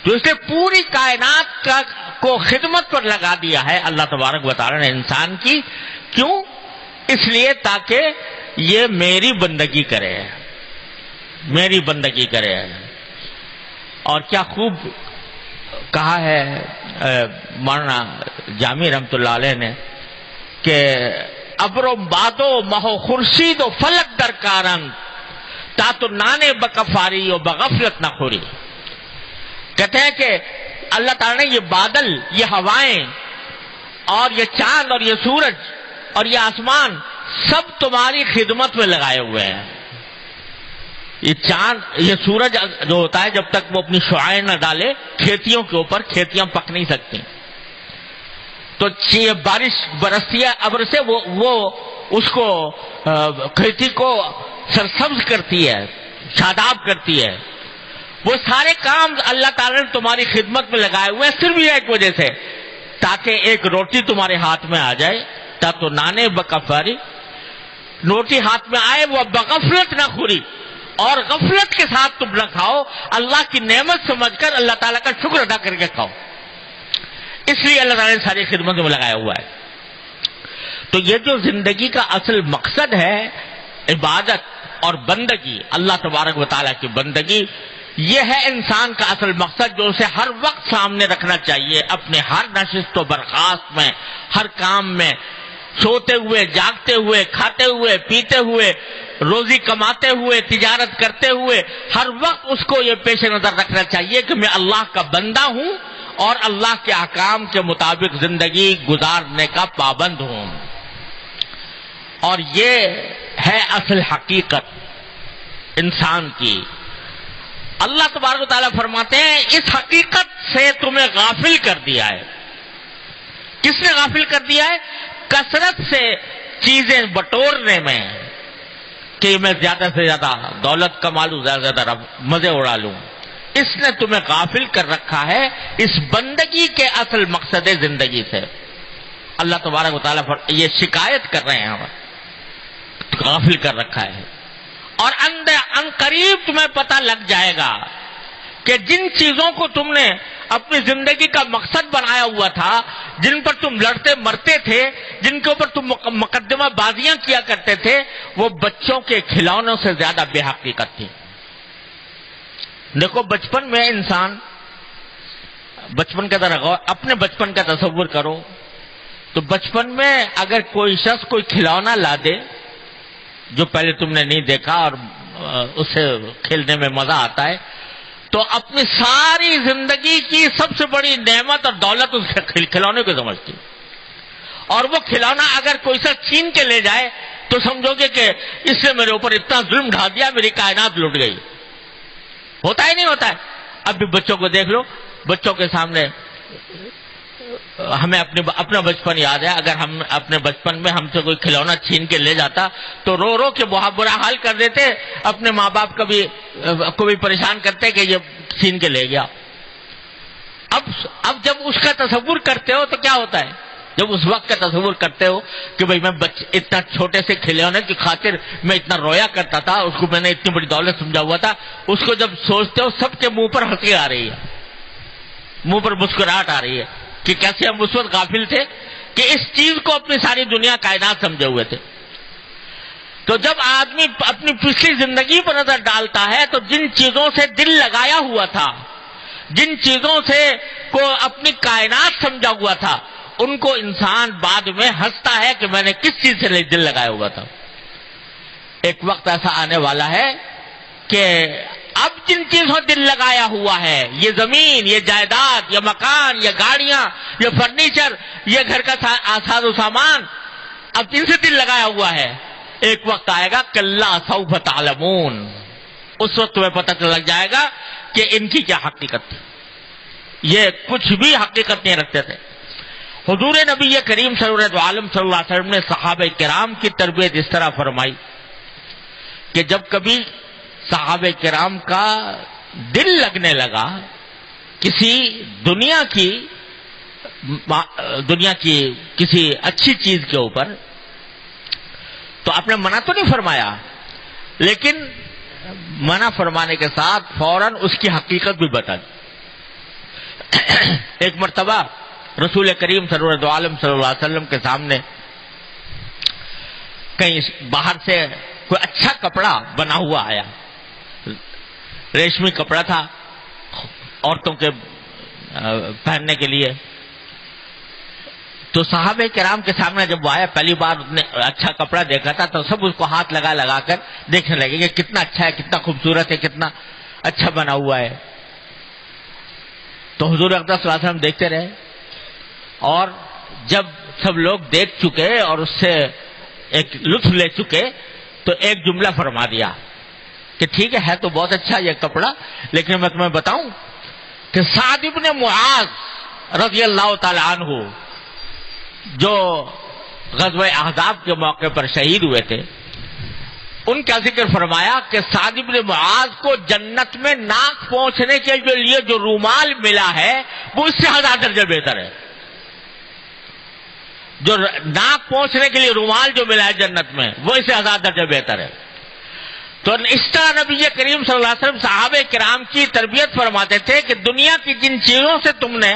تو اس نے پوری کائنات کو خدمت پر لگا دیا ہے اللہ تبارک و تعالی نے انسان کی. کیوں؟ اس لیے تاکہ یہ میری بندگی کرے، میری بندگی کرے. اور کیا خوب کہا ہے مولانا جامی رحمت اللہ علیہ نے کہ ابر و بادو مہو خورشید و فلک در کارن تا تو نانے بکفاری و بغفلت نہ خوری. کہتے ہیں کہ اللہ تعالیٰ نے یہ بادل، یہ ہوائیں اور یہ چاند اور یہ سورج اور یہ آسمان سب تمہاری خدمت میں لگائے ہوئے ہیں. یہ چاند، یہ سورج جو ہوتا ہے جب تک وہ اپنی شعاعیں نہ ڈالے کھیتیوں کے اوپر، کھیتیاں پک نہیں سکتی. تو یہ بارش برستی ہے ابر سے، وہ اس کو کھیتی کو سرسبز کرتی ہے، شاداب کرتی ہے. وہ سارے کام اللہ تعالیٰ نے تمہاری خدمت میں لگائے ہوئے ہیں صرف یہ ایک وجہ سے، تاکہ ایک روٹی تمہارے ہاتھ میں آ جائے. تا تو نانے بکفاری، روٹی ہاتھ میں آئے وہ بغفلت نہ خوری، اور غفلت کے ساتھ تم نہ کھاؤ، اللہ کی نعمت سمجھ کر اللہ تعالیٰ کا شکر ادا کر کے کھاؤ. اس لیے اللہ تعالیٰ نے ساری خدمتوں میں لگایا ہوا ہے. تو یہ جو زندگی کا اصل مقصد ہے، عبادت اور بندگی، اللہ تبارک و تعالیٰ کی بندگی، یہ ہے انسان کا اصل مقصد جو اسے ہر وقت سامنے رکھنا چاہیے، اپنے ہر نشست و برخاست میں، ہر کام میں، سوتے ہوئے، جاگتے ہوئے، کھاتے ہوئے، پیتے ہوئے، روزی کماتے ہوئے، تجارت کرتے ہوئے، ہر وقت اس کو یہ پیش نظر رکھنا چاہیے کہ میں اللہ کا بندہ ہوں اور اللہ کے احکام کے مطابق زندگی گزارنے کا پابند ہوں. اور یہ ہے اصل حقیقت انسان کی. اللہ تبارک و تعالیٰ فرماتے ہیں اس حقیقت سے تمہیں غافل کر دیا ہے. کس نے غافل کر دیا ہے؟ کثرت سے چیزیں بٹورنے میں، کہ میں زیادہ سے زیادہ دولت کما لوں، زیادہ سے زیادہ مزے اڑا لوں. اس نے تمہیں غافل کر رکھا ہے اس بندگی کے اصل مقصد زندگی سے. اللہ تبارک و تعالیٰ یہ شکایت کر رہے ہیں، ہم غافل کر رکھا ہے. اور ان قریب تمہیں پتہ لگ جائے گا کہ جن چیزوں کو تم نے اپنی زندگی کا مقصد بنایا ہوا تھا، جن پر تم لڑتے مرتے تھے، جن کے اوپر تم مقدمہ بازیاں کیا کرتے تھے، وہ بچوں کے کھلونوں سے زیادہ بے حقیقت تھی. دیکھو بچپن میں انسان، بچپن کا ذرا اپنے بچپن کا تصور کرو تو بچپن میں اگر کوئی شخص کوئی کھلونا لا دے جو پہلے تم نے نہیں دیکھا اور اسے کھیلنے میں مزہ آتا ہے، تو اپنی ساری زندگی کی سب سے بڑی نعمت اور دولت اس کھلونے کو سمجھتی. اور وہ کھلونا اگر کوئی سا چھین کے لے جائے تو سمجھو گے کہ اس نے میرے اوپر اتنا ظلم ڈھا دیا، میری کائنات لٹ گئی. ہوتا ہی نہیں ہوتا ہے. اب بھی بچوں کو دیکھ لو، بچوں کے سامنے ہمیں اپنا بچپن یاد ہے. اگر ہم اپنے بچپن میں ہم سے کوئی کھلونا چھین کے لے جاتا تو رو رو کے بہت برا حال کر دیتے، اپنے ماں باپ کو بھی پریشان کرتے کہ یہ چھین کے لے گیا. اب جب اس کا تصور کرتے ہو تو کیا ہوتا ہے؟ جب اس وقت کا تصور کرتے ہو کہ بھئی میں اتنا چھوٹے سے کھلونے کی خاطر میں اتنا رویا کرتا تھا، اس کو میں نے اتنی بڑی دولت سمجھا ہوا تھا، اس کو جب سوچتے ہو سب کے منہ پر ہنسی آ رہی ہے، منہ پر مسکراہٹ آ رہی ہے کہ کیسے ہم اس وقت غافل تھے کہ اس چیز کو اپنی ساری دنیا کائنات سمجھے ہوئے تھے. تو جب آدمی اپنی پچھلی زندگی پر نظر ڈالتا ہے تو جن چیزوں سے دل لگایا ہوا تھا، جن چیزوں سے کو اپنی کائنات سمجھا ہوا تھا، ان کو انسان بعد میں ہنستا ہے کہ میں نے کس چیز سے دل لگایا ہوا تھا. ایک وقت ایسا آنے والا ہے کہ اب جن چیزوں دل لگایا ہوا ہے، یہ زمین، یہ جائیداد، یہ مکان، یہ گاڑیاں، یہ فرنیچر، یہ گھر کا ساز و سامان، اب جن سے دل لگایا ہوا ہے، ایک وقت آئے گا کلا سوف تعلمون، اس وقت تمہیں پتہ لگ جائے گا کہ ان کی کیا حقیقت تھی. یہ کچھ بھی حقیقت نہیں رکھتے تھے. حضور نبی کریم صلی اللہ علیہ وسلم نے صحابہ کرام کی تربیت اس طرح فرمائی کہ جب کبھی صحابہ کرام کا دل لگنے لگا کسی دنیا کی کسی اچھی چیز کے اوپر، تو آپ نے منع تو نہیں فرمایا، لیکن منع فرمانے کے ساتھ فوراً اس کی حقیقت بھی بتا دی ایک مرتبہ رسول کریم سرور عالم صلی اللہ علیہ وسلم کے سامنے کہیں باہر سے کوئی اچھا کپڑا بنا ہوا آیا، ریشمی کپڑا تھا عورتوں کے پہننے کے لیے. تو صحابہ کرام کے سامنے جب وہ آیا، پہلی بار اس نے اچھا کپڑا دیکھا تھا تو سب اس کو ہاتھ لگا لگا کر دیکھنے لگے کہ کتنا اچھا ہے، کتنا خوبصورت ہے، کتنا اچھا بنا ہوا ہے. تو حضور اقدس صلی اللہ علیہ وسلم دیکھتے رہے، اور جب سب لوگ دیکھ چکے اور اس سے ایک لطف لے چکے تو ایک جملہ فرما دیا کہ ٹھیک ہے تو بہت اچھا یہ کپڑا، لیکن میں تمہیں بتاؤں کہ سعد بن معاذ رضی اللہ تعالی عنہ جو غزوہ احزاب کے موقع پر شہید ہوئے تھے، ان کا ذکر فرمایا کہ سعد بن معاذ کو جنت میں ناک پہنچنے کے لیے جو رومال ملا ہے وہ اس سے 1000 درجے بہتر ہے. جو ناک پہنچنے کے لیے رومال جو ملا ہے جنت میں وہ اس سے 1000 درجے بہتر ہے. تو اس طرح نبی کریم صلی اللہ علیہ وسلم صحابہ کرام کی تربیت فرماتے تھے کہ دنیا کی جن چیزوں سے تم نے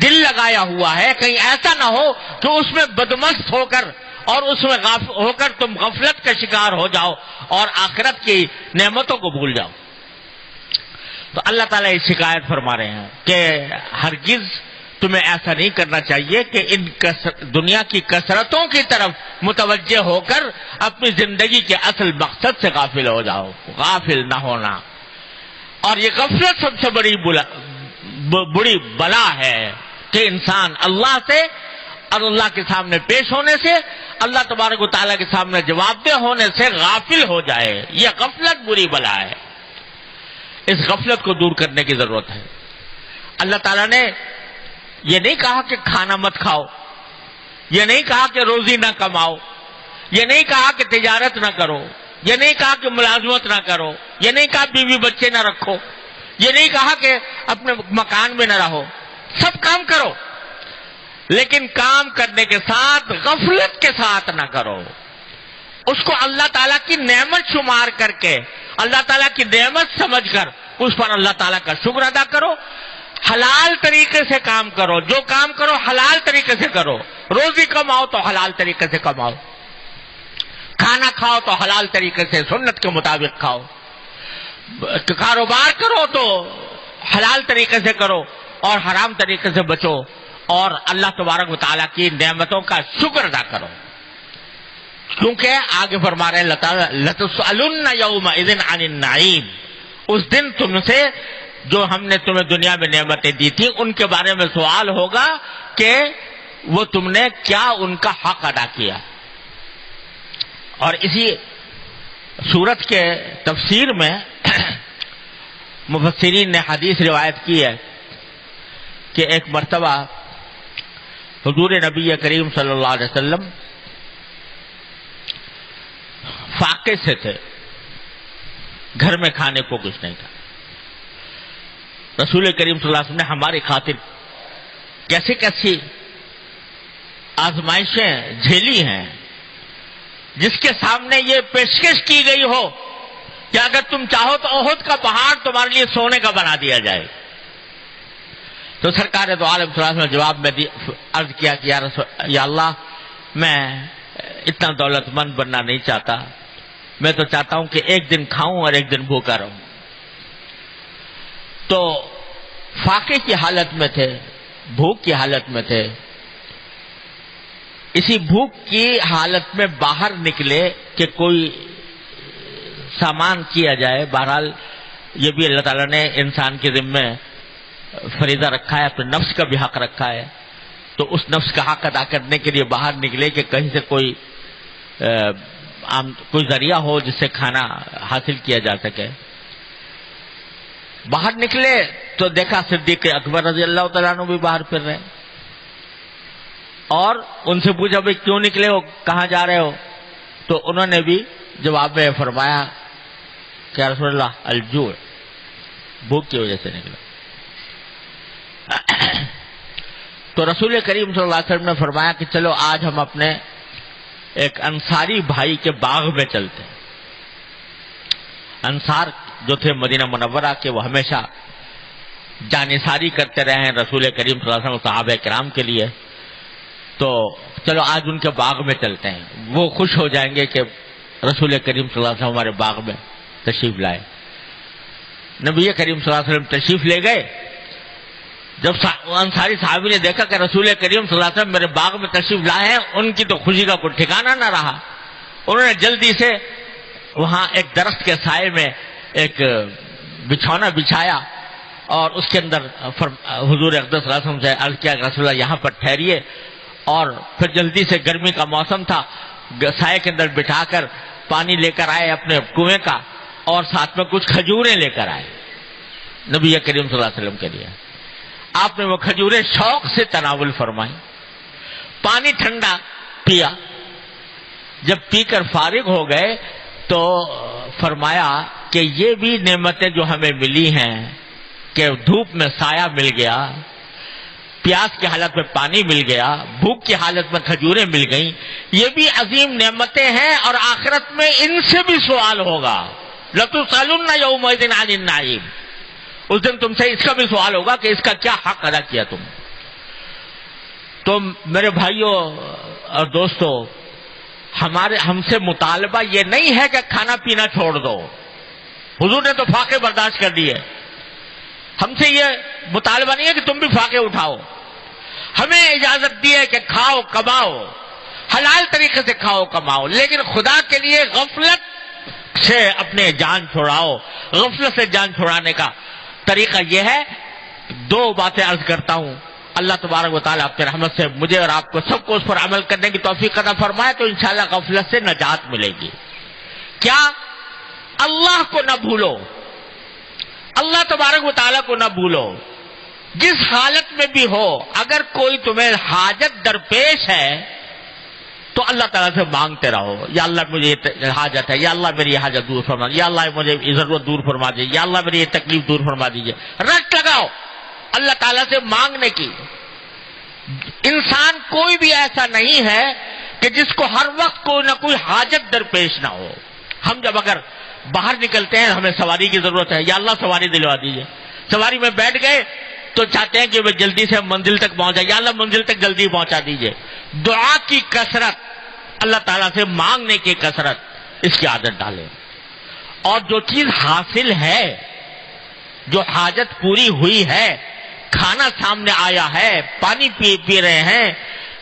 دل لگایا ہوا ہے کہیں ایسا نہ ہو کہ اس میں بدمست ہو کر اور اس میں ہو کر تم غفلت کا شکار ہو جاؤ اور آخرت کی نعمتوں کو بھول جاؤ. تو اللہ تعالیٰ یہ شکایت فرما رہے ہیں کہ ہرگز تمہیں ایسا نہیں کرنا چاہیے کہ ان دنیا کی کثرتوں کی طرف متوجہ ہو کر اپنی زندگی کے اصل مقصد سے غافل ہو جاؤ. غافل نہ ہونا، اور یہ غفلت سب سے بڑی بلا ہے کہ انسان اللہ سے اور اللہ کے سامنے پیش ہونے سے، اللہ تبارک و تعالیٰ کے سامنے جواب دہ ہونے سے غافل ہو جائے. یہ غفلت بری بلا ہے، اس غفلت کو دور کرنے کی ضرورت ہے. اللہ تعالیٰ نے یہ نہیں کہا کہ کھانا مت کھاؤ، یہ نہیں کہا کہ روزی نہ کماؤ، یہ نہیں کہا کہ تجارت نہ کرو، یہ نہیں کہا کہ ملازمت نہ کرو، یہ نہیں کہا بیوی بچے نہ رکھو، یہ نہیں کہا کہ اپنے مکان میں نہ رہو. سب کام کرو، لیکن کام کرنے کے ساتھ غفلت کے ساتھ نہ کرو. اس کو اللہ تعالیٰ کی نعمت شمار کر کے، اللہ تعالیٰ کی نعمت سمجھ کر اس پر اللہ تعالیٰ کا شکر ادا کرو. حلال طریقے سے کام کرو، جو کام کرو حلال طریقے سے کرو. روزی کماؤ تو حلال طریقے سے کماؤ، کھانا کھاؤ تو حلال طریقے سے سنت کے مطابق کھاؤ. کاروبار کرو تو حلال طریقے سے کرو اور حرام طریقے سے بچو، اور اللہ تبارک و تعالیٰ کی نعمتوں کا شکر ادا کرو. کیونکہ آگے فرما رہے اللہ تعالیٰ لَتُسْأَلُنَّ يَوْمَئِذٍ عَنِ النَّعِيمِ، اس دن تم سے جو ہم نے تمہیں دنیا میں نعمتیں دی تھی ان کے بارے میں سوال ہوگا کہ وہ تم نے کیا ان کا حق ادا کیا. اور اسی سورت کے تفسیر میں مفسرین نے حدیث روایت کی ہے کہ ایک مرتبہ حضور نبی کریم صلی اللہ علیہ وسلم فاقے سے تھے، گھر میں کھانے کو کچھ نہیں تھا. رسول کریم صلی اللہ علیہ وسلم نے ہماری خاطر کیسی کیسی آزمائشیں جھیلی ہیں، جس کے سامنے یہ پیشکش کی گئی ہو کہ اگر تم چاہو تو احد کا پہاڑ تمہارے لیے سونے کا بنا دیا جائے. تو سرکار دو عالم صلی اللہ علیہ وسلم نے جواب میں عرض کیا کہ یا اللہ، میں اتنا دولت مند بننا نہیں چاہتا، میں تو چاہتا ہوں کہ ایک دن کھاؤں اور ایک دن بھوکا رہوں. تو فاقے کی حالت میں تھے، بھوک کی حالت میں تھے. اسی بھوک کی حالت میں باہر نکلے کہ کوئی سامان کیا جائے. بہرحال یہ بھی اللہ تعالیٰ نے انسان کے ذمے فریضہ رکھا ہے، اپنے نفس کا بھی حق رکھا ہے. تو اس نفس کا حق ادا کرنے کے لیے باہر نکلے کہ کہیں سے کوئی ذریعہ ہو جس سے کھانا حاصل کیا جا سکے. باہر نکلے تو دیکھا صدیق اکبر رضی اللہ تعالیٰ عنہ بھی باہر پھر رہے، اور ان سے پوچھا بھائی کیوں نکلے ہو، کہاں جا رہے ہو؟ تو انہوں نے بھی جواب میں فرمایا کہ رسول اللہ الجوع، بھوک کی وجہ سے نکلا. تو رسول کریم صلی اللہ علیہ وسلم نے فرمایا کہ چلو آج ہم اپنے ایک انصاری بھائی کے باغ میں چلتے ہیں. انصار جو تھے مدینہ منورہ کے، وہ ہمیشہ جانثاری کرتے رہے ہیں رسول کریم صلی اللہ علیہ وسلم صحابہ کرام کے لیے. تو چلو آج ان کے باغ میں چلتے ہیں, وہ خوش ہو جائیں گے کہ رسول کریم صلی اللہ علیہ وسلم ہمارے باغ میں تشریف لائے. نبی کریم صلی اللہ علیہ وسلم تشریف لے گئے. جب انصاری صحابی نے دیکھا کہ رسول کریم صلی اللہ علیہ وسلم میرے باغ میں تشریف لائے ہیں, ان کی تو خوشی کا کوئی ٹھکانہ نہ رہا. انہوں نے جلدی سے وہاں ایک درخت کے سائے میں ایک بچھونا بچھایا اور اس کے اندر حضور اقدس صلی اللہ علیہ وسلم سے عرض کیا کہ رسول اللہ یہاں پر ٹھہریے, اور پھر جلدی سے گرمی کا موسم تھا, سائے کے اندر بٹھا کر پانی لے کر آئے اپنے کنویں کا, اور ساتھ میں کچھ کھجوریں لے کر آئے نبی کریم صلی اللہ علیہ وسلم کے لیے. آپ نے وہ کھجوریں شوق سے تناول فرمائی, پانی ٹھنڈا پیا. جب پی کر فارغ ہو گئے تو فرمایا کہ یہ بھی نعمتیں جو ہمیں ملی ہیں کہ دھوپ میں سایہ مل گیا, پیاس کی حالت میں پانی مل گیا, بھوک کی حالت میں کھجوریں مل گئیں, یہ بھی عظیم نعمتیں ہیں, اور آخرت میں ان سے بھی سوال ہوگا. لَتُسْأَلُنَّ يَوْمَئِذٍ عَنِ النَّعِيمِ, اس دن تم سے اس کا بھی سوال ہوگا کہ اس کا کیا حق ادا کیا تم. تو میرے بھائیوں اور دوستو, ہم سے مطالبہ یہ نہیں ہے کہ کھانا پینا چھوڑ دو. حضور نے تو فاقے برداشت کر دیے. ہم سے یہ مطالبہ نہیں ہے کہ تم بھی فاقے اٹھاؤ. ہمیں اجازت دی ہے کہ کھاؤ کماؤ, حلال طریقے سے کھاؤ کماؤ, لیکن خدا کے لیے غفلت سے اپنے جان چھڑاؤ. غفلت سے جان چھڑانے کا طریقہ یہ ہے. دو باتیں عرض کرتا ہوں. اللہ تبارک و تعالیٰ اپنے رحمت سے مجھے اور آپ کو سب کو اس پر عمل کرنے کی توفیق عطا فرمائے تو انشاءاللہ غفلت سے نجات ملے گی. کیا؟ اللہ کو نہ بھولو, اللہ تبارک و تعالیٰ کو نہ بھولو. جس حالت میں بھی ہو, اگر کوئی تمہیں حاجت درپیش ہے تو اللہ تعالیٰ سے مانگتے رہو. یا اللہ مجھے یہ حاجت ہے, یا اللہ میری یہ حاجت دور فرما دیجیے, یا اللہ مجھے یہ ضرورت دور فرما دیجیے, یا اللہ میری یہ تکلیف دور فرما دیجیے. رٹ لگاؤ اللہ تعالیٰ سے مانگنے کی. انسان کوئی بھی ایسا نہیں ہے کہ جس کو ہر وقت کوئی نہ کوئی حاجت درپیش نہ ہو. ہم جب اگر باہر نکلتے ہیں ہمیں سواری کی ضرورت ہے, یا اللہ سواری دلوا دیجیے. سواری میں بیٹھ گئے تو چاہتے ہیں کہ وہ جلدی سے منزل تک پہنچ جائے, یا اللہ منزل تک جلدی پہنچا دیجیے. دعا کی کثرت, اللہ تعالیٰ سے مانگنے کی کثرت, اس کی عادت ڈالیں. اور جو چیز حاصل ہے, جو حاجت پوری ہوئی ہے, کھانا سامنے آیا ہے, پانی پی رہے ہیں,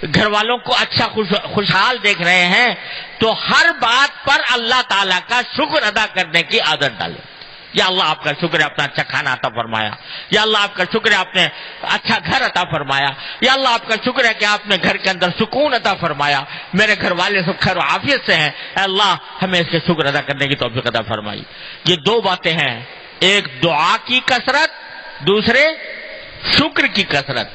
گھر والوں کو اچھا خوشحال دیکھ رہے ہیں, تو ہر بات پر اللہ تعالیٰ کا شکر ادا کرنے کی عادت ڈالیں. یا اللہ آپ کا شکر ہے آپ نے اچھا کھانا عطا فرمایا, یا اللہ آپ کا شکر ہے آپ نے اچھا گھر عطا فرمایا, یا اللہ آپ کا شکر ہے کہ آپ نے گھر کے اندر سکون عطا فرمایا, میرے گھر والے سب خیر و عافیت سے ہیں, اے اللہ ہمیں اس کے شکر ادا کرنے کی توفیق عطا فرمائی. یہ دو باتیں ہیں, ایک دعا کی کثرت, دوسرے شکر کی کثرت.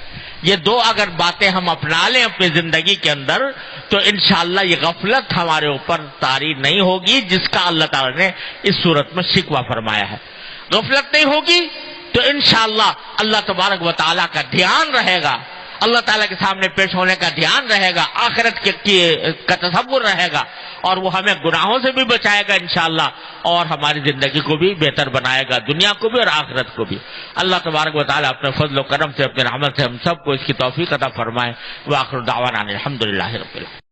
یہ دو اگر باتیں ہم اپنا لیں اپنی زندگی کے اندر تو انشاءاللہ یہ غفلت ہمارے اوپر طاری نہیں ہوگی, جس کا اللہ تعالیٰ نے اس صورت میں شکوہ فرمایا ہے. غفلت نہیں ہوگی تو انشاءاللہ اللہ تبارک و تعالیٰ کا دھیان رہے گا, اللہ تعالیٰ کے سامنے پیش ہونے کا دھیان رہے گا, آخرت کا تصور رہے گا, اور وہ ہمیں گناہوں سے بھی بچائے گا انشاءاللہ, اور ہماری زندگی کو بھی بہتر بنائے گا, دنیا کو بھی اور آخرت کو بھی. اللہ تبارک و تعالیٰ اپنے فضل و کرم سے اپنے رحمت سے ہم سب کو اس کی توفیق عطا فرمائے. وآخر دعوانا الحمدللہ رب العالمین.